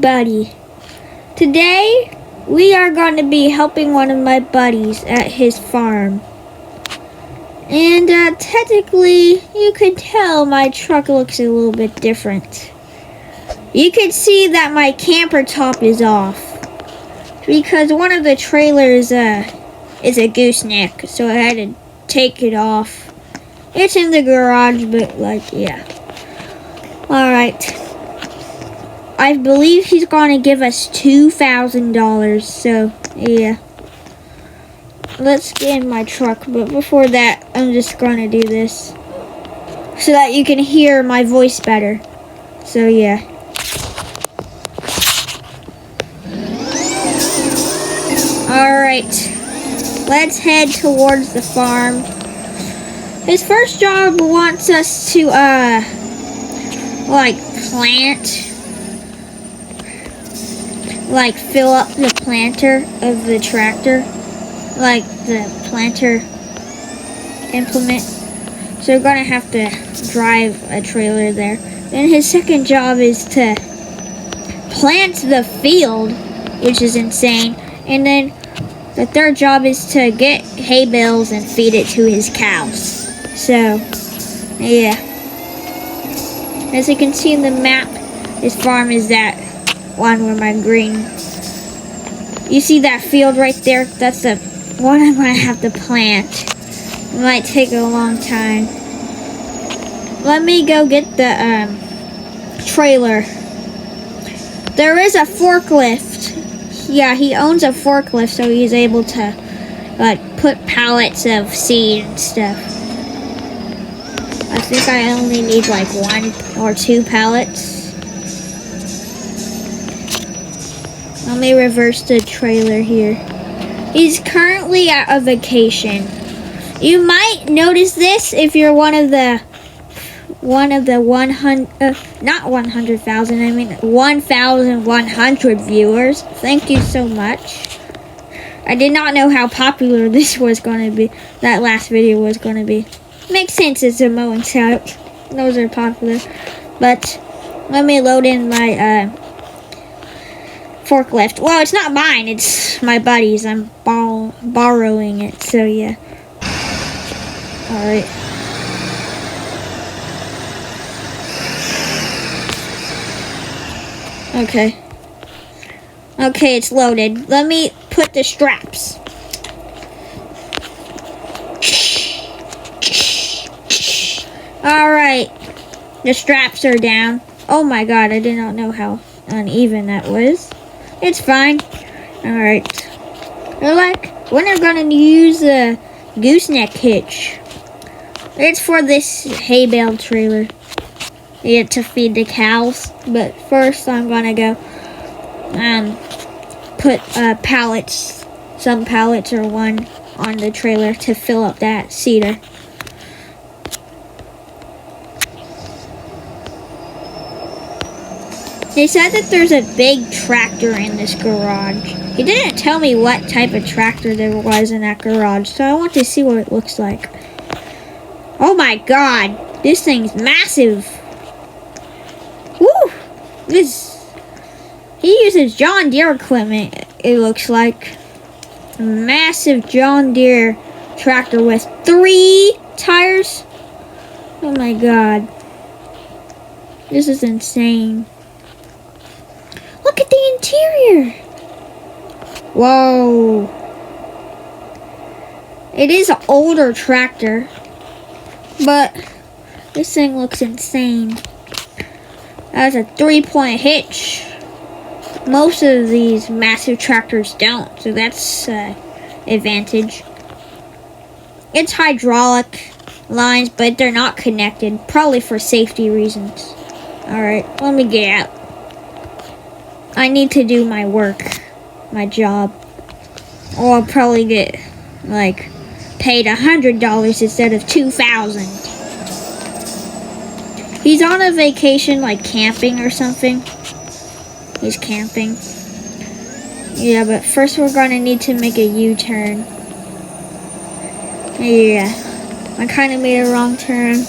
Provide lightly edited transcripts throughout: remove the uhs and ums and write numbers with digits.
buddy. Today, we are going to be helping one of my buddies at his farm. And technically, you can tell my truck looks a little bit different. You can see that my camper top is off because one of the trailers is a gooseneck, so I had to take it off. It's in the garage, but yeah. Alright. I believe he's going to give us $2,000, so yeah. Let's get in my truck, but before that, I'm just going to do this so that you can hear my voice better. So yeah. Alright, let's head towards the farm. His first job wants us to, fill up the planter of the tractor, like the planter implement. So we're gonna have to drive a trailer there. Then his second job is to plant the field, which is insane. And then the third job is to get hay bales and feed it to his cows. So, yeah. As you can see in the map, his farm is that one with my green. You see that field right there? That's the one I'm going to have to plant. It might take a long time. Let me go get the trailer. There is a forklift. Yeah, he owns a forklift, so he's able to put pallets of seed and stuff. I think I only need 1 or 2 pallets. Let me reverse the trailer here. He's currently at a vacation. You might notice this if you're one of the 1,100 viewers. Thank you so much. I did not know how popular this was going to be. That last video was going to be. Makes sense, it's a mowing setup. Those are popular. But let me load in my forklift. Well, it's not mine, it's my buddy's. I'm borrowing it, so yeah. Alright. Okay, it's loaded. Let me put the straps. Alright, the straps are down. Oh my god, I did not know how uneven that was. It's fine. Alright. When are gonna use a gooseneck hitch? It's for this hay bale trailer. Yeah, to feed the cows. But first I'm gonna go put pallets, some pallets or one on the trailer to fill up that cedar. He said that there's a big tractor in this garage. He didn't tell me what type of tractor there was in that garage, so I want to see what it looks like. Oh my god, this thing's massive. Woo! He uses John Deere equipment, it looks like. A massive John Deere tractor with 3 tires. Oh my god. This is insane. Look at the interior. Whoa. It is an older tractor, but this thing looks insane. That's a 3-point hitch. Most of these massive tractors don't, so that's an advantage. It's hydraulic lines, but they're not connected, probably for safety reasons. Alright, let me get out. I need to do my work, my job. Or I'll probably get, paid $100 instead of $2,000. He's on a vacation, camping or something. He's camping. Yeah, but first we're gonna need to make a U-turn. Yeah, I kind of made a wrong turn.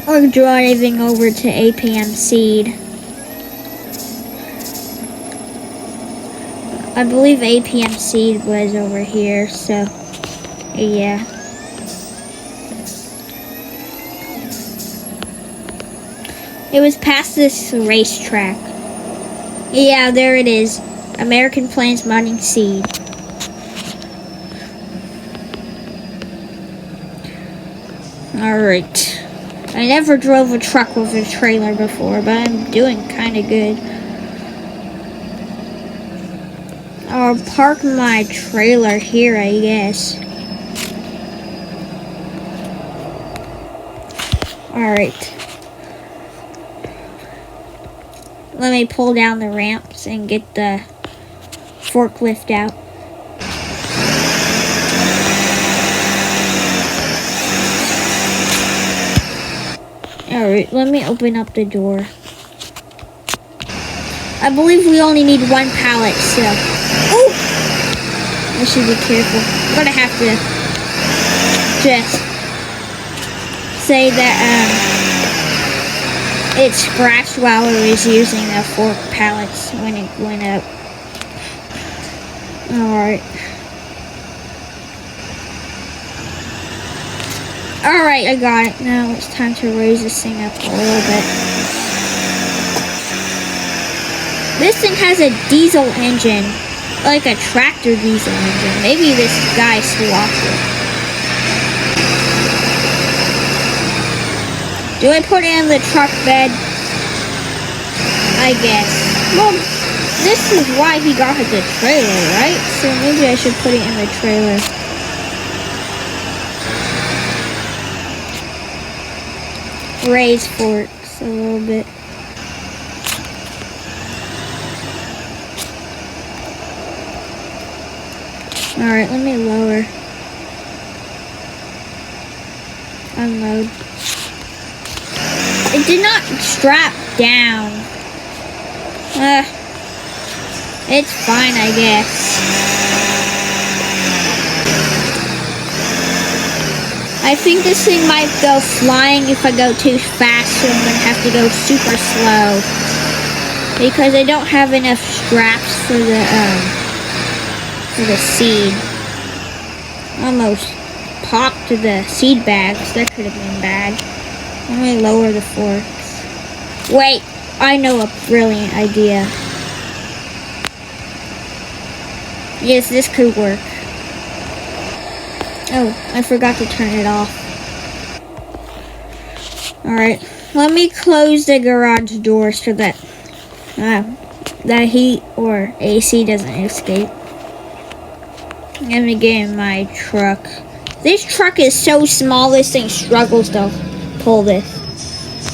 We're driving over to APM Seed. I believe APM seed was over here, so yeah. It was past this racetrack. Yeah, there it is. American Plains Mining Seed. Alright. I never drove a truck with a trailer before, but I'm doing kind of good. I'll park my trailer here, I guess. Alright. Let me pull down the ramps and get the forklift out. Alright, let me open up the door. I believe we only need one pallet, so... Oh! I should be careful. I'm gonna have to just say that, it scratched while I was using the fork pallets when it went up. Alright. Alright, I got it. Now it's time to raise this thing up a little bit. This thing has a diesel engine, like a tractor diesel engine. Maybe this guy swapped it. Do I put it in the truck bed? I guess. Well, this is why he got the trailer, right? So maybe I should put it in the trailer. Raise forks a little bit. Alright, let me lower. Unload. It did not strap down. It's fine, I guess. I think this thing might go flying if I go too fast, so I'm gonna have to go super slow. Because I don't have enough straps for the seed. Almost popped the seed bags. That could have been bad. Let me lower the forks. Wait, I know a brilliant idea. Yes, this could work. Oh, I forgot to turn it off. Alright, let me close the garage door so that that heat or AC doesn't escape. Let me get in my truck. This truck is so small, this thing struggles to pull this.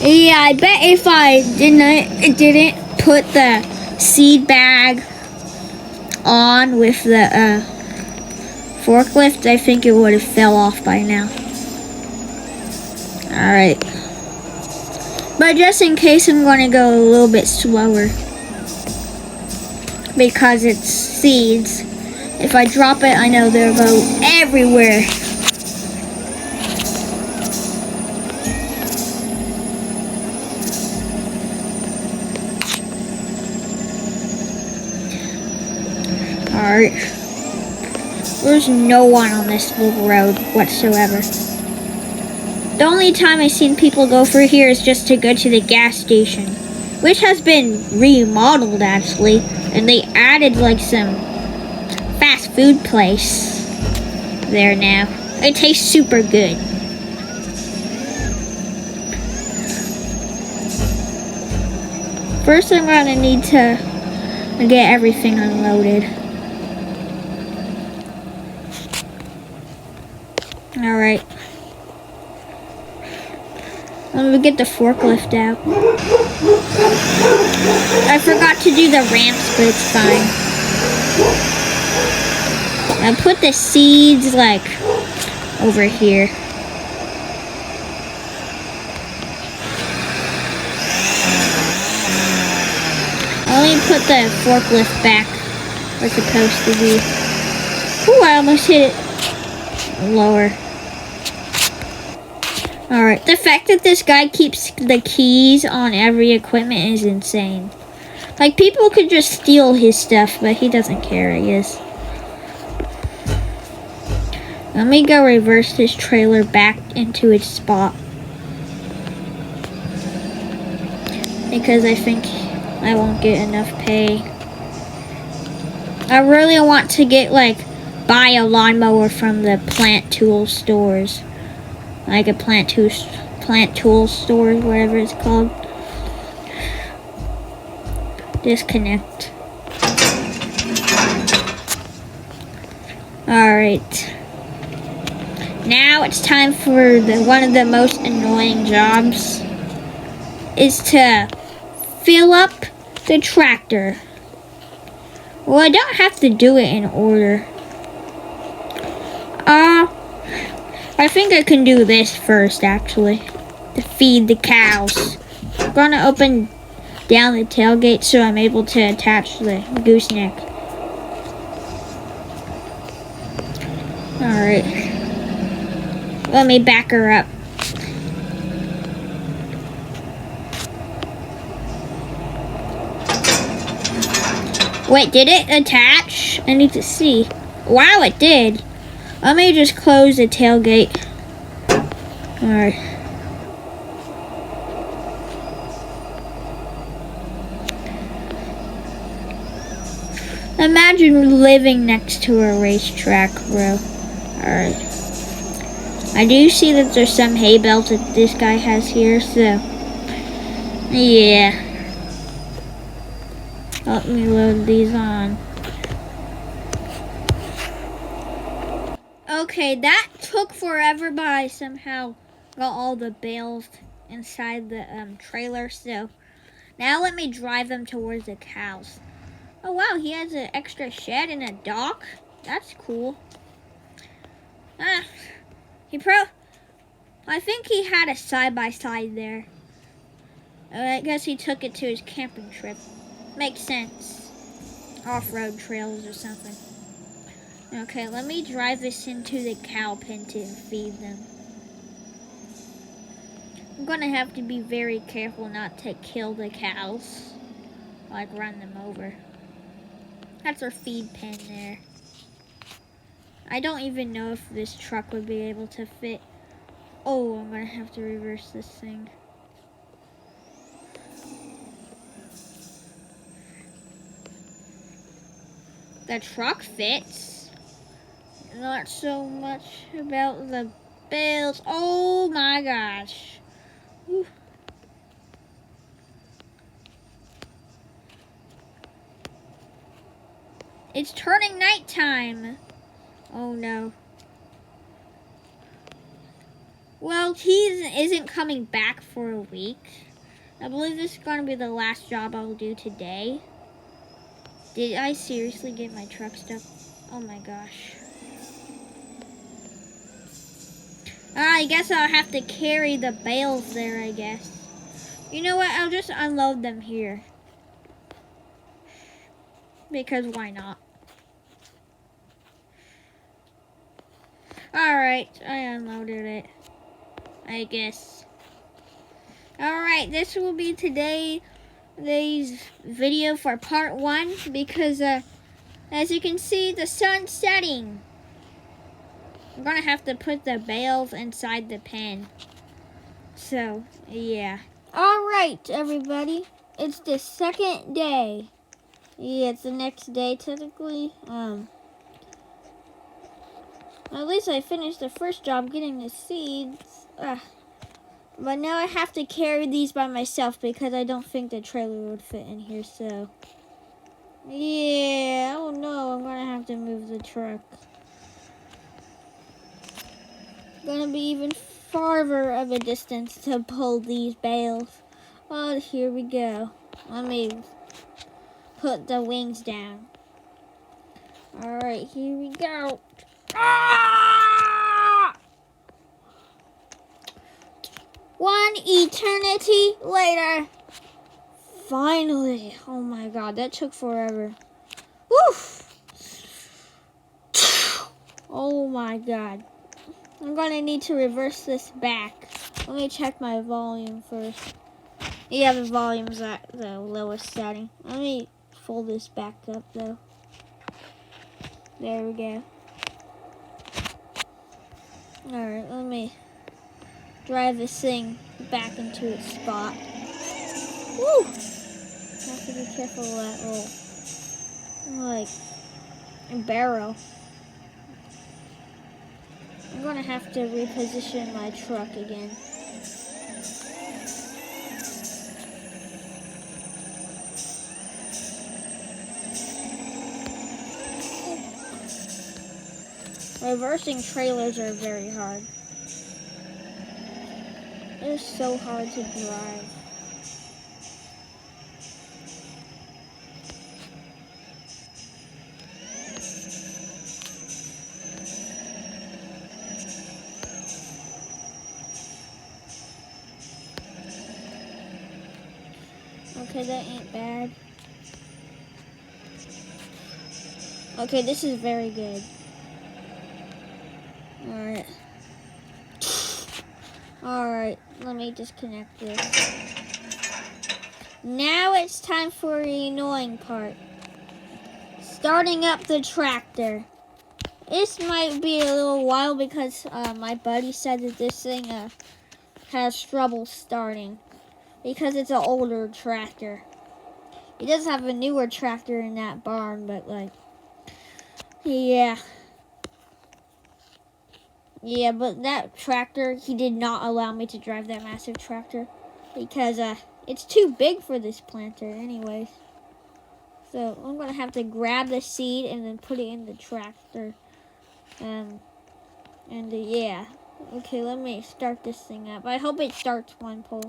Yeah, I bet if I didn't put the seed bag on with the forklift, I think it would have fell off by now. Alright. But just in case, I'm going to go a little bit slower. Because it's seeds. If I drop it, I know they'll go everywhere. Alright. There's no one on this little road whatsoever. The only time I've seen people go through here is just to go to the gas station, which has been remodeled actually, and they added like some fast food place there now. It tastes super good. First I'm gonna need to get everything unloaded. Alright. Let me get the forklift out. I forgot to do the ramps, but it's fine. I put the seeds like over here. Let me put the forklift back where it's supposed to be. Ooh, I almost hit it. Lower. Alright, the fact that this guy keeps the keys on every equipment is insane. Like, people could just steal his stuff, but he doesn't care, I guess. Let me go reverse this trailer back into its spot. Because I think I won't get enough pay. I really want to get, like, buy a lawnmower from the plant tool stores. Like a plant tool store, whatever it's called. Disconnect. Alright. Now it's time for one of the most annoying jobs. Is to fill up the tractor. Well, I don't have to do it in order. I think I can do this first, actually. To feed the cows. I'm gonna open down the tailgate so I'm able to attach the gooseneck. Alright. Let me back her up. Wait, did it attach? I need to see. Wow, it did. Let me just close the tailgate. Alright. Imagine living next to a racetrack, bro. Alright. I do see that there's some hay bales that this guy has here, so... yeah. Let me load these on. Okay, that took forever, but I somehow got all the bales inside the trailer, so now let me drive them towards the cows. Oh wow, he has an extra shed and a dock. That's cool. I think he had a side-by-side there. I guess he took it to his camping trip. Makes sense. Off-road trails or something. Okay, let me drive this into the cow pen to feed them. I'm gonna have to be very careful not to kill the cows. Like run them over. That's our feed pen there. I don't even know if this truck would be able to fit. Oh, I'm gonna have to reverse this thing. The truck fits. Not so much about the bales. Oh my gosh. Whew. It's turning nighttime. Oh no. Well, he isn't coming back for a week. I believe this is going to be the last job I'll do today. Did I seriously get my truck stuck? Oh my gosh. I guess I'll have to carry the bales there, I guess. You know what? I'll just unload them here. Because why not? Alright, I unloaded it. I guess. Alright, this will be today's video for part 1 because as you can see, the sun's setting. I'm gonna have to put the bales inside the pen. So, yeah. Alright, everybody. It's the second day. Yeah, it's the next day, technically. At least I finished the first job getting the seeds. But now I have to carry these by myself because I don't think the trailer would fit in here, so... yeah, oh no, I'm gonna have to move the truck. Gonna be even farther of a distance to pull these bales. Oh, here we go. Let me put the wings down. Alright, here we go. Ah! 1 eternity later. Finally. Oh my god, that took forever. Woof. Oh my god. I'm gonna need to reverse this back. Let me check my volume first. Yeah, the volume's at the lowest setting. Let me fold this back up though. There we go. Alright, let me drive this thing back into its spot. Woo! Have to be careful of that little, like, barrel. I'm gonna have to reposition my truck again. Reversing trailers are very hard. They're so hard to drive. Okay, that ain't bad. Okay, this is very good. Alright. Alright, let me disconnect this. Now it's time for the annoying part. Starting up the tractor. This might be a little while because my buddy said that this thing has trouble starting. Because it's an older tractor. He does have a newer tractor in that barn, but like, yeah. Yeah, but that tractor, he did not allow me to drive that massive tractor. Because it's too big for this planter anyways. So I'm going to have to grab the seed and then put it in the tractor. Yeah. Okay, let me start this thing up. I hope it starts one pole.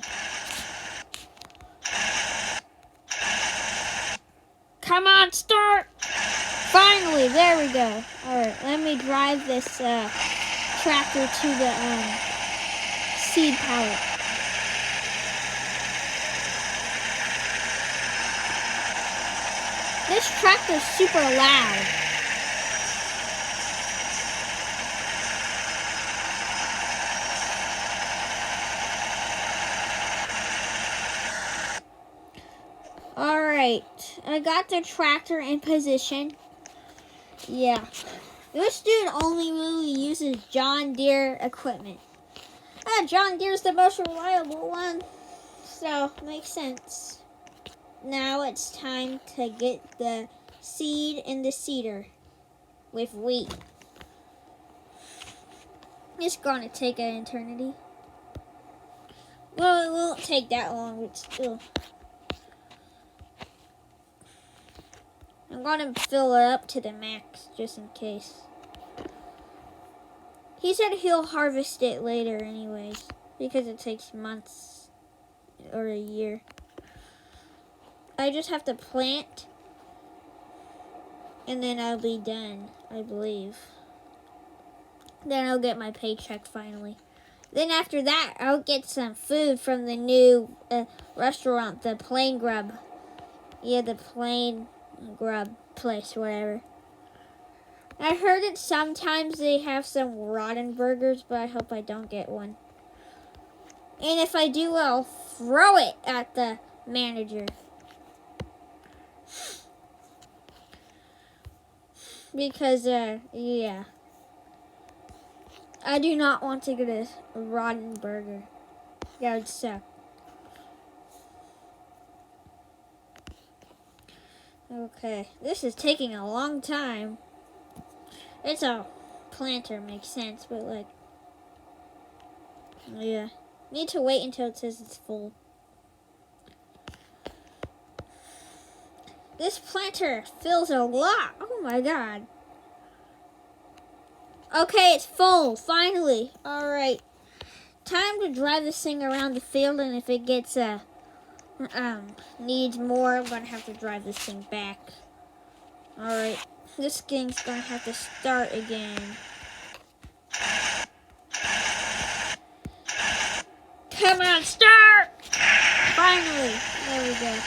Come on, start! Finally, there we go. Alright, let me drive this tractor to the seed pallet. This tractor's super loud. Alright, I got the tractor in position. Yeah. This dude only really uses John Deere equipment. John Deere's the most reliable one. So, makes sense. Now it's time to get the seed in the seeder with wheat. It's gonna take an eternity. Well, it won't take that long, but still. I'm gonna fill it up to the max just in case. He said he'll harvest it later anyways, because it takes months or a year. I just have to plant, and then I'll be done, I believe. Then I'll get my paycheck finally. Then after that, I'll get some food from the new restaurant, the Plain Grub. Yeah, the Plain Grub place, whatever. I heard that sometimes they have some rotten burgers, but I hope I don't get one. And if I do, I'll throw it at the manager. Because, yeah. I do not want to get a rotten burger. That would suck. Okay, this is taking a long time. It's a planter, makes sense, but like, yeah. Need to wait until it says it's full. This planter fills a lot. Oh my god. Okay, it's full, finally. Alright. Time to drive this thing around the field, and if it gets, needs more, I'm gonna have to drive this thing back. Alright. This thing's gonna have to start again. Come on, start! Finally. There we go.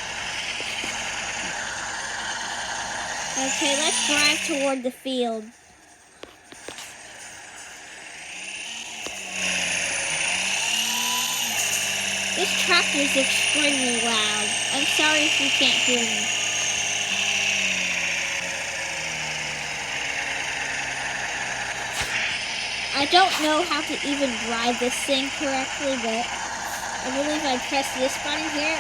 Okay, let's drive toward the field. this tractor is extremely loud. I'm sorry if you can't hear me. I don't know how to even drive this thing correctly, but I believe I press this button here.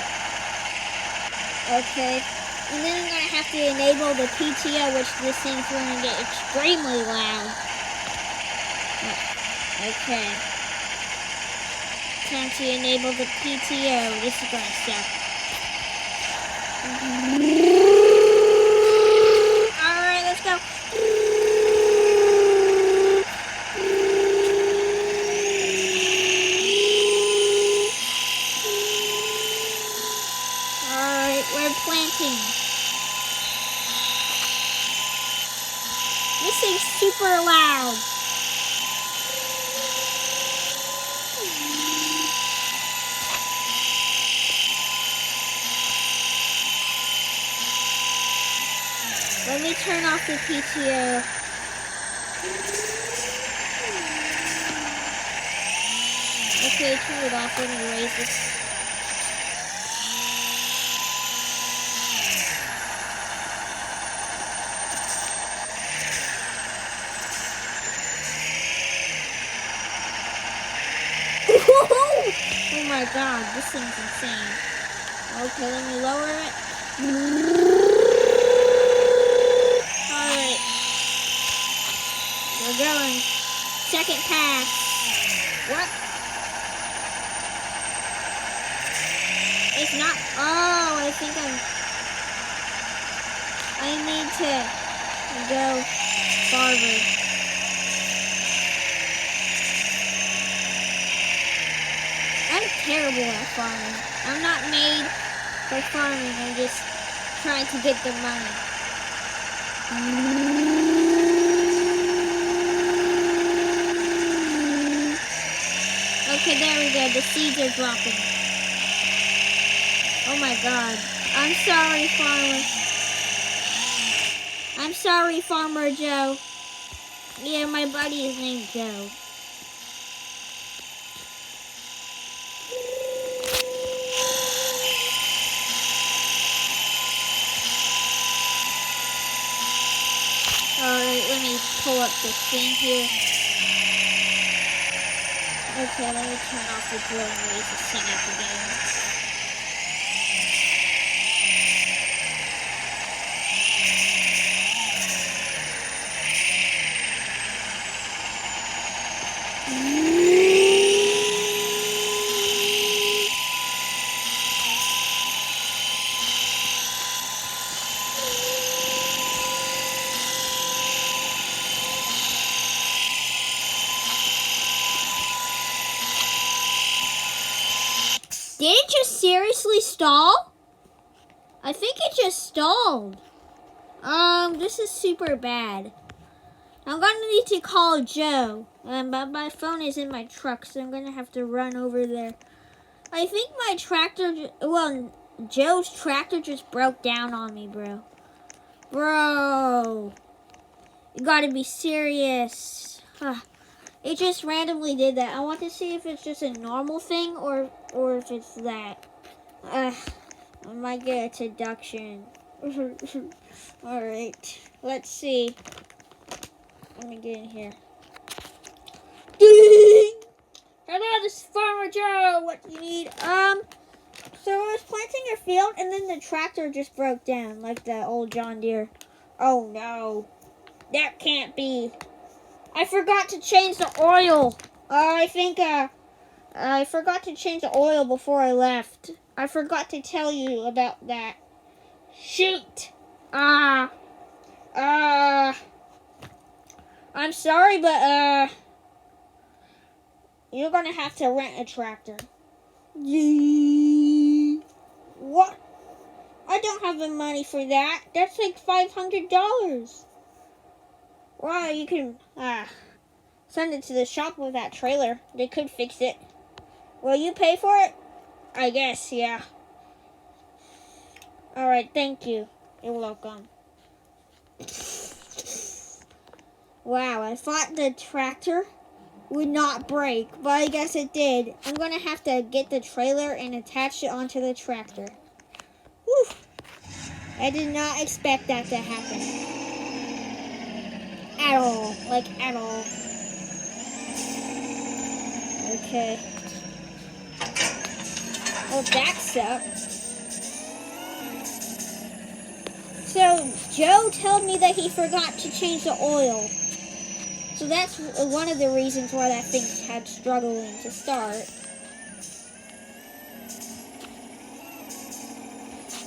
Okay. And then I'm going to have to enable the PTO, which this thing's going to get extremely loud. Okay. Time to enable the PTO. This is going to suck. Alright, let's go. We're planting. This thing's super loud. Let me turn off the PTO. Okay, turn it off. Let me raise this. Oh my god, this thing's insane. Okay, let me lower it. Alright. We're going. Second pass. What? It's not. Oh, I think I need to go farther. I'm terrible at farming. I'm not made for farming. I'm just trying to get the money. Okay, there we go. The seeds are dropping. Oh my god. I'm sorry, farmer. I'm sorry, Farmer Joe. Yeah, my buddy is named Joe. Alright, let me pull up the thing here. Okay, let me turn off the drill and raise this thing up again. Did it just seriously stall? I think it just stalled. This is super bad. I'm gonna need to call Joe. But my phone is in my truck, so I'm gonna have to run over there. I think my tractor, Joe's tractor just broke down on me, bro. Bro. You gotta be serious. It just randomly did that. I want to see if it's just a normal thing or if it's that. I might get a deduction. Alright. Let's see. Let me get in here. Hello, this is Farmer Joe. What do you need? So I was planting a field and then the tractor just broke down like the old John Deere. Oh no. That can't be. I forgot to change the oil. I think I forgot to change the oil before I left. I forgot to tell you about that. Shoot. I'm sorry, but you're gonna have to rent a tractor. What? I don't have the money for that. That's like $500. Well, you can send it to the shop with that trailer. They could fix it. Will you pay for it? I guess, yeah. Alright, thank you. You're welcome. Wow, I thought the tractor would not break, but I guess it did. I'm gonna have to get the trailer and attach it onto the tractor. Whew. I did not expect that to happen. At all. Like, at all. Okay. Well, that sucked. So, Joe told me that he forgot to change the oil. So that's one of the reasons why that thing had struggling to start.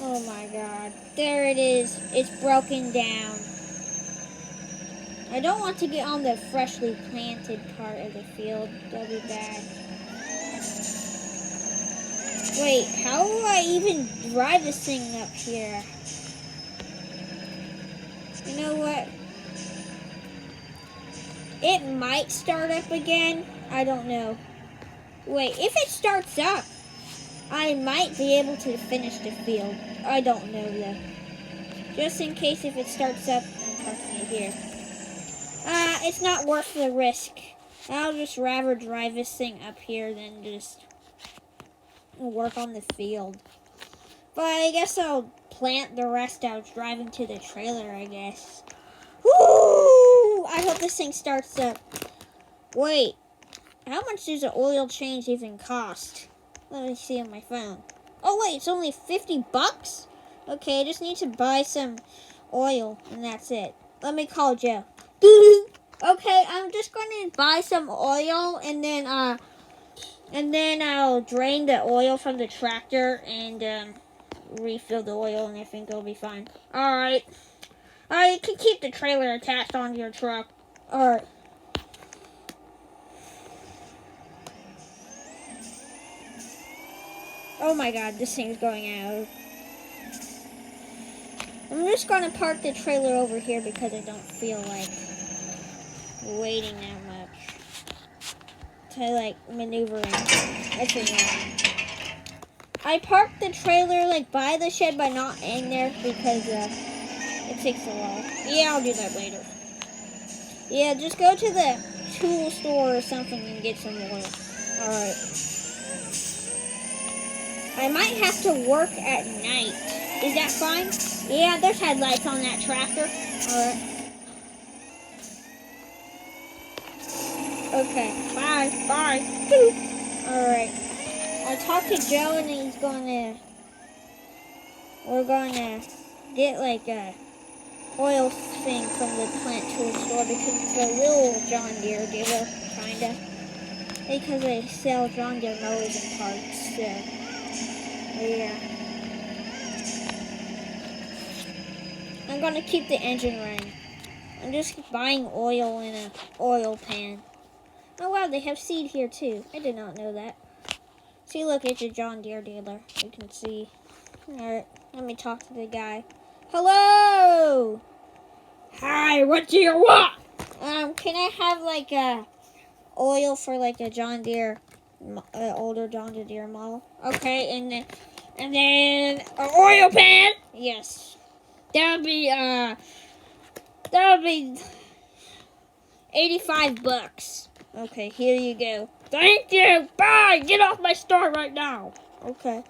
Oh my god. There it is. It's broken down. I don't want to get on the freshly planted part of the field. That'll be bad. Wait, how do I even drive this thing up here? You know what? It might start up again. I don't know. Wait, if it starts up, I might be able to finish the field. I don't know though. Just in case if it starts up, I'm parking it here. It's not worth the risk. I'll just rather drive this thing up here than just work on the field. But I guess I'll plant the rest out driving to the trailer, I guess. Woo! I hope this thing starts up. Wait, how much does an oil change even cost? Let me see on my phone. Oh wait, it's only 50 bucks? Okay, I just need to buy some oil and that's it. Let me call Joe. Okay, I'm just going to buy some oil and then I'll drain the oil from the tractor and refill the oil and I think it'll be fine. Alright. You can keep the trailer attached onto your truck. Alright. Oh my god, this thing's going out. I'm just gonna park the trailer over here because I don't feel like waiting that much to like maneuvering. That's annoying. I parked the trailer like by the shed but not in there because it takes a while. Yeah, I'll do that later. Yeah, just go to the tool store or something and get some oil. Alright. I might have to work at night. Is that fine? Yeah, there's headlights on that tractor. Alright. Okay. Bye. Bye. Alright. I talked to Joe and we're gonna get like a oil thing from the plant tool store because it's a little John Deere dealer, kinda. Because they sell John Deere mowers and parts, so yeah. I'm gonna keep the engine running. I'm just buying oil in an oil pan. Oh wow, they have seed here too. I did not know that. See, look, it's a John Deere dealer. You can see. Alright, let me talk to the guy. Hello! Hi, what do you want? Can I have like a oil for like a John Deere, older John Deere model? Okay, and then An oil pan? yes. That'll be 85 bucks. Okay, here you go. Thank you. Bye. Get off my store right now. Okay.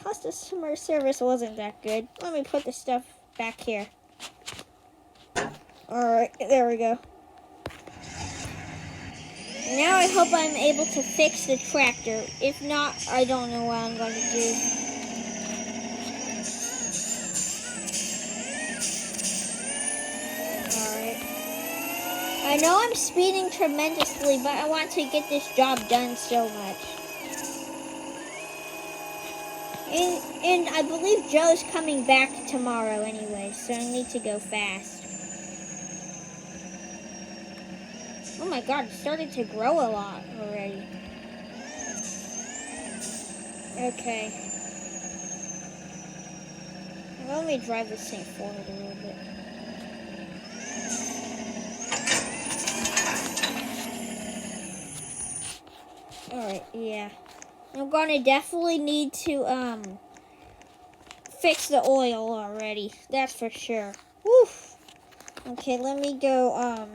Customer service wasn't that good. Let me put the stuff back here. Alright, there we go. Now I hope I'm able to fix the tractor. If not, I don't know what I'm going to do. Alright. I know I'm speeding tremendously, but I want to get this job done so much. And I believe Joe's coming back tomorrow anyway, so I need to go fast. Oh my god, it started to grow a lot already. Okay. Let me drive this thing forward a little bit. Alright, yeah. I'm gonna definitely need to, fix the oil already. That's for sure. Woof. Okay, let me go,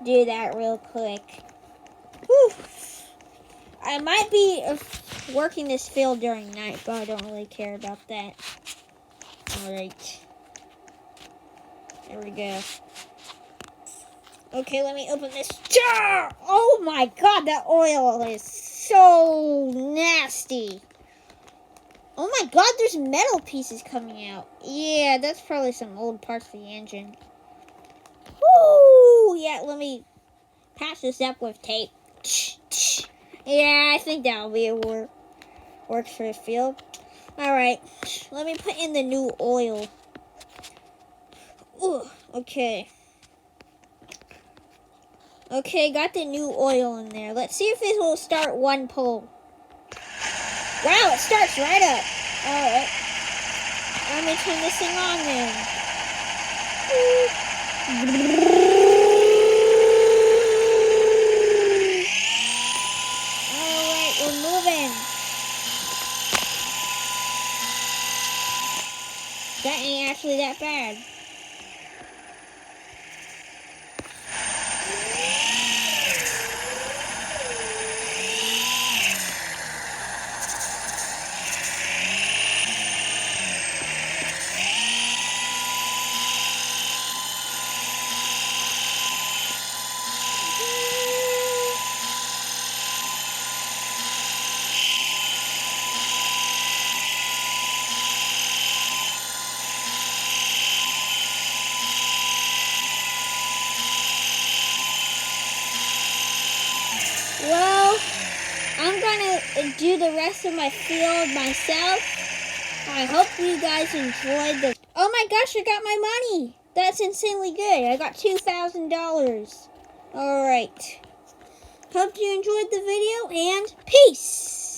do that real quick. Whew. I might be working this field during night, but I don't really care about that. Alright. There we go. Okay, let me open this jar! Oh my god, that oil is so nasty. Oh my god, there's metal pieces coming out. Yeah, that's probably some old parts of the engine. Woo! Yeah, let me patch this up with tape. Yeah, I think that'll be a works for the field. Alright, let me put in the new oil. Ooh, okay. Okay, got the new oil in there. Let's see if this will start one pull. Wow, it starts right up. Alright. Let me turn this thing on then. Alright, we're moving. That ain't actually that bad. Well, I'm gonna do the rest of my field myself. I hope you guys enjoyed the... Oh my gosh, I got my money! That's insanely good. I got $2,000. Alright. Hope you enjoyed the video, and peace!